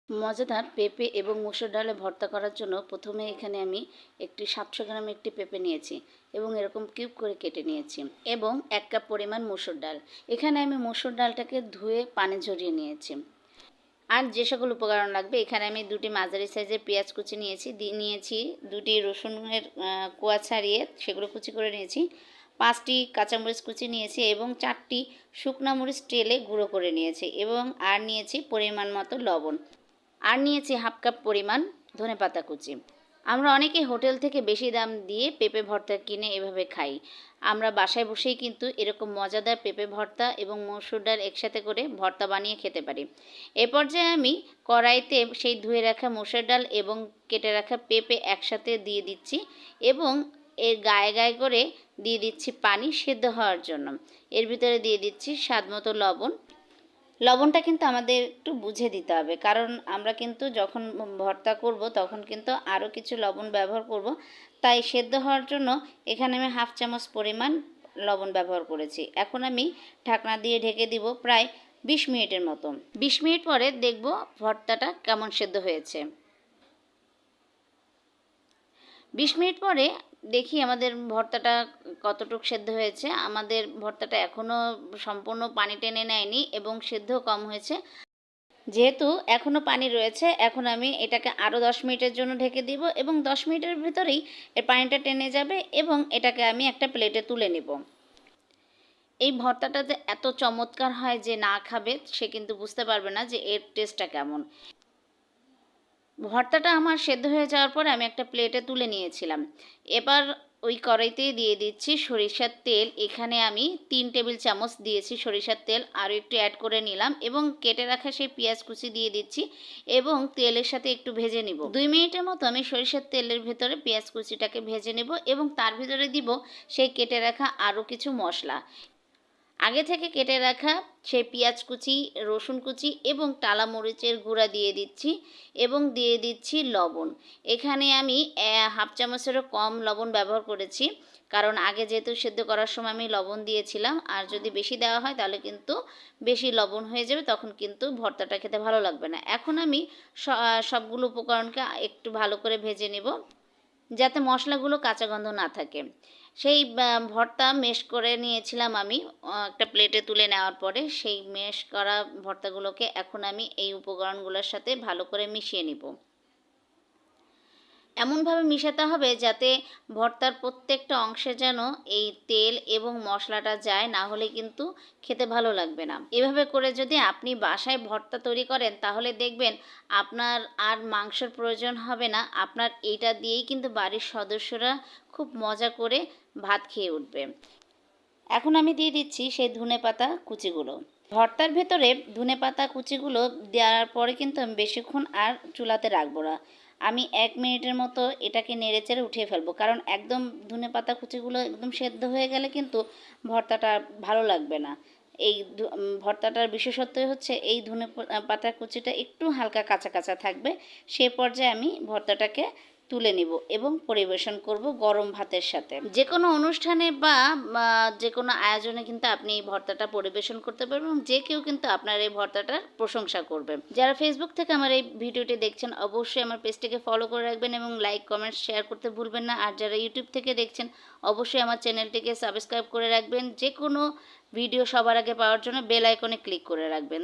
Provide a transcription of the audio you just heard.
মজাদার পেঁপে এবং মসুর ডালে ভর্তা করার জন্য প্রথমে এখানে আমি একটি 700 গ্রাম একটি পেঁপে নিয়েছি এবং এরকম কিউব করে কেটে নিয়েছি এবং 1 কাপ পরিমাণ মসুর ডাল। এখানে আমি মসুর ডালটাকে ধুয়ে পানি ঝরিয়ে নিয়েছি। আর যে সকল উপকরণ লাগবে, এখানে আমি দুটি মাঝারি সাইজের পেঁয়াজ কুচি নিয়েছি দুটি রসুনের কোয়া ছাড়িয়ে সেগুলো কুচি করে নিয়েছি, 5টি কাঁচামরিচ কুচি নিয়েছি এবং 4টি শুকনো মরিচ টেলে গুঁড়ো করে নিয়েছি এবং আর নিয়েছি পরিমাণ মতো লবণ। আর নিয়েছি হাফ কাপ পরিমাণ ধনেপাতা কুচি। আমরা অনেকে হোটেল থেকে বেশি দাম দিয়ে পেঁপে ভর্তা কিনে এভাবে খাই। আমরা বাসায় বসেই কিন্তু এরকম মজাদার পেঁপে ভর্তা এবং মসুর ডাল একসাথে করে ভর্তা বানিয়ে খেতে পারি। এ পর্যায়ে আমি কড়াইতে সেই ধুয়ে রাখা মসুর ডাল এবং কেটে রাখা পেঁপে একসাথে দিয়ে দিচ্ছি এবং এর গায়ে গায়ে করে দিয়ে দিচ্ছি পানি সেদ্ধ হওয়ার জন্য। এর ভিতরে দিয়ে দিচ্ছি স্বাদমতো লবণ। লবণটা কিন্তু আমাদের একটু বুঝে দিতে হবে, কারণ আমরা কিন্তু যখন ভর্তা করব তখন কিন্তু আরও কিছু লবণ ব্যবহার করব। তাই সেদ্ধ হওয়ার জন্য এখানে আমি হাফ চামচ পরিমাণ লবণ ব্যবহার করেছি। এখন আমি ঢাকনা দিয়ে ঢেকে দিব প্রায় 20 মিনিটের মতো। 20 মিনিট পরে দেখব ভর্তাটা কেমন সেদ্ধ হয়েছে। 20 মিনিট পরে দেখি আমাদের ভর্তাটা কতটুকু সেদ্ধ হয়েছে। আমাদের ভর্তাটা এখনও সম্পূর্ণ পানি টেনে নেয়নি এবং সেদ্ধ কম হয়েছে। যেহেতু এখনও পানি রয়েছে, এখন আমি এটাকে আরও 10 মিনিটের জন্য ঢেকে দিব এবং 10 মিনিটের ভিতরেই এর পানিটা টেনে যাবে এবং এটাকে আমি একটা প্লেটে তুলে নেব। এই ভর্তাটা যে এত চমৎকার হয়, যে না খাবে সে কিন্তু বুঝতে পারবে না যে এর টেস্টটা কেমন। ভর্তাটা আমার সেদ্ধ হয়ে যাওয়ার পর আমি একটা প্লেটে তুলে নিয়েছিলাম। এবার ওই কড়াইতেই দিয়ে দিচ্ছি সরিষার তেল। এখানে আমি 3 টেবিল চামচ দিয়েছি সরিষার তেল, আরও একটু অ্যাড করে নিলাম এবং কেটে রাখা সেই পেঁয়াজ কুচি দিয়ে দিচ্ছি এবং তেলের সাথে একটু ভেজে নিব। 2 মিনিটের মতো আমি সরিষার তেলের ভেতরে পেঁয়াজ কুচিটাকে ভেজে নেব এবং তার ভিতরে দিব সেই কেটে রাখা আরও কিছু মশলা। আগে থেকে কেটে রাখা সেই পেঁয়াজ কুচি, রসুন কুচি এবং টালা মরিচের গুঁড়া দিয়ে দিচ্ছি এবং দিয়ে দিচ্ছি লবণ। এখানে আমি হাফ চামচেরও কম লবণ ব্যবহার করেছি, কারণ আগে যেহেতু সেদ্ধ করার সময় আমি লবণ দিয়েছিলাম। আর যদি বেশি দেওয়া হয় তাহলে কিন্তু বেশি লবণ হয়ে যাবে, তখন কিন্তু ভর্তাটা খেতে ভালো লাগবে না। এখন আমি সবগুলো উপকরণকে একটু ভালো করে ভেজে নেব যাতে মশলাগুলো কাঁচা গন্ধ না থাকে। সেই ভর্তা মেশ করে নিয়েছিলাম আমি একটা প্লেটে তুলে নেওয়ার পরে। সেই মেশ করা ভর্তাগুলোকে এখন আমি এই উপকরণগুলোর সাথে ভালো করে মিশিয়ে নিব। এমনভাবে মিশাতে হবে যাতে ভর্তার প্রত্যেকটা অংশে যেন এই তেল এবং মশলাটা যায়, না হলে কিন্তু খেতে ভালো লাগবে না। এভাবে করে যদি আপনি বাসায় ভর্তা তৈরি করেন তাহলে দেখবেন আপনার আর মাংসের প্রয়োজন হবে না। আপনার এইটা দিয়েই কিন্তু বাড়ির সদস্যরা খুব মজা করে ভাত খেয়ে উঠবে। এখন আমি দিয়ে দিচ্ছি সেই ধনেপাতা কুচিগুলো। ভর্তার ভেতরে ধনেপাতা কুচিগুলো দেওয়ার পরে কিন্তু আমি বেশিক্ষণ আর চুলাতে রাখবো না। আমি 1 মিনিটের মতো এটাকে নেড়েচেড়ে উঠিয়ে ফেলবো, কারণ একদম ধনেপাতা কুচিগুলো একদম সেদ্ধ হয়ে গেলে কিন্তু ভর্তাটা ভালো লাগবে না। এই ভর্তাটার বিশেষত্বই হচ্ছে এই ধনেপাতা কুচিটা একটু হালকা কাঁচা কাঁচা থাকবে। সে পর্যায়ে আমি ভর্তাটাকে তুলে নিব এবং পরিবেশন করব গরম ভাতের সাথে। যে কোনো অনুষ্ঠানে বা যে কোনো আয়োজনে কিন্তু আপনি এই ভর্তাটা পরিবেশন করতে পারবেন এবং যে কেউ কিন্তু আপনার এই ভর্তাটার প্রশংসা করবে। যারা ফেসবুক থেকে আমার এই ভিডিওটি দেখছেন অবশ্যই আমার পেজটিকে ফলো করে রাখবেন এবং লাইক, কমেন্ট, শেয়ার করতে ভুলবেন না। আর যারা ইউটিউব থেকে দেখছেন অবশ্যই আমার চ্যানেলটিকে সাবস্ক্রাইব করে রাখবেন। যে কোনো ভিডিও সবার আগে পাওয়ার জন্য বেল আইকনে ক্লিক করে রাখবেন।